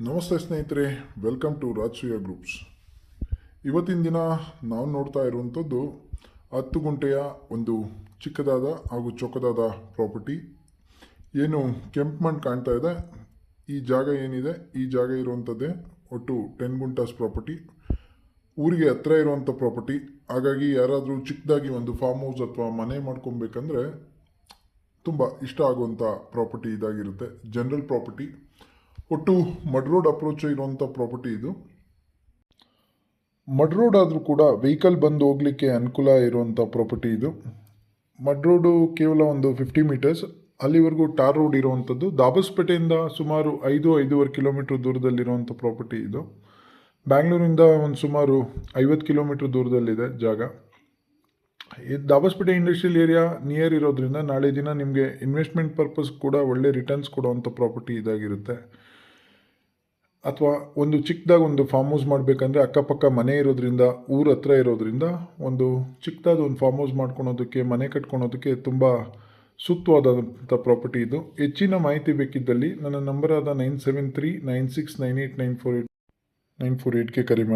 ನಮಸ್ತೆ ಸ್ನೇಹಿತರೆ, welcome to Rajasuya groups. ಇವತ್ತಿನ ದಿನ ನಾವು ನೋಡ್ತಾ ಇರುವಂಥದ್ದು 10 ಗುಂಟೆಯ ಒಂದು ಚಿಕ್ಕದಾದ ಹಾಗೂ ಚೊಕ್ಕದಾದ ಪ್ರಾಪರ್ಟಿ. ಏನು ಕೆಂಪು ಮಣ್ಣು ಕಾಣ್ತಾ ಇದೆ, ಈ ಜಾಗ ಏನಿದೆ, ಈ ಜಾಗ ಇರುವಂಥದ್ದೇ ಒಟ್ಟು 10 ಗುಂಟಾಸ್ ಪ್ರಾಪರ್ಟಿ. ಊರಿಗೆ ಹತ್ರ ಇರುವಂಥ ಪ್ರಾಪರ್ಟಿ. ಹಾಗಾಗಿ ಯಾರಾದರೂ ಚಿಕ್ಕದಾಗಿ ಒಂದು ಫಾರ್ಮ್ ಹೌಸ್ ಅಥವಾ ಮನೆ ಮಾಡ್ಕೊಬೇಕಂದ್ರೆ ತುಂಬ ಇಷ್ಟ ಆಗುವಂಥ ಪ್ರಾಪರ್ಟಿ ಇದಾಗಿರುತ್ತೆ. ಜನರಲ್ ಪ್ರಾಪರ್ಟಿ, ಒಟ್ಟು ಮಡ್ ರೋಡ್ ಅಪ್ರೋಚ್ ಇರುವಂಥ ಪ್ರಾಪರ್ಟಿ ಇದು. ಮಡ್ ರೋಡ್ ಆದರೂ ಕೂಡ ವೆಹಿಕಲ್ ಬಂದು ಹೋಗಲಿಕ್ಕೆ ಅನುಕೂಲ ಇರುವಂಥ ಪ್ರಾಪರ್ಟಿ ಇದು. ಮಡ್ ರೋಡು ಕೇವಲ ಒಂದು 50 ಮೀಟರ್ಸ್, ಅಲ್ಲಿವರೆಗೂ ಟಾರ್ ರೋಡ್ ಇರುವಂಥದ್ದು. ದಾಬಸ್ಪೇಟೆಯಿಂದ ಸುಮಾರು 5-5.5 ಕಿಲೋಮೀಟ್ರ್ ದೂರದಲ್ಲಿರುವಂಥ ಪ್ರಾಪರ್ಟಿ ಇದು. ಬ್ಯಾಂಗ್ಳೂರಿಂದ ಒಂದು ಸುಮಾರು 50 ಕಿಲೋಮೀಟ್ರ್ ದೂರದಲ್ಲಿದೆ ಜಾಗ. ಈ ದಾಬಸ್ಪೇಟೆ ಇಂಡಸ್ಟ್ರಿಯಲ್ ಏರಿಯಾ ನಿಯರ್ ಇರೋದ್ರಿಂದ ನಾಳೆ ದಿನ ನಿಮಗೆ ಇನ್ವೆಸ್ಟ್ಮೆಂಟ್ ಪರ್ಪಸ್ ಕೂಡ ಒಳ್ಳೆ ರಿಟರ್ನ್ಸ್ ಕೊಡುವಂಥ ಪ್ರಾಪರ್ಟಿ ಇದಾಗಿರುತ್ತೆ. ಅಥವಾ ಒಂದು ಚಿಕ್ಕದಾಗಿ ಒಂದು ಫಾರ್ಮ್ ಹೌಸ್ ಮಾಡಬೇಕಂದ್ರೆ ಅಕ್ಕಪಕ್ಕ ಮನೆ ಇರೋದ್ರಿಂದ, ಊರ ಹತ್ರ ಇರೋದ್ರಿಂದ ಒಂದು ಚಿಕ್ಕದಾದ ಒಂದು ಫಾರ್ಮ್ ಹೌಸ್ ಮಾಡ್ಕೊಳೋದಕ್ಕೆ, ಮನೆ ಕಟ್ಕೊಳೋದಕ್ಕೆ ತುಂಬ ಸೂಕ್ತವಾದಂಥ ಪ್ರಾಪರ್ಟಿ ಇದು. ಹೆಚ್ಚಿನ ಮಾಹಿತಿ ಬೇಕಿದ್ದಲ್ಲಿ ನನ್ನ ನಂಬರ್ ಆದ 9739698948 948ಗೆ ಕರೆ ಮಾಡಿ.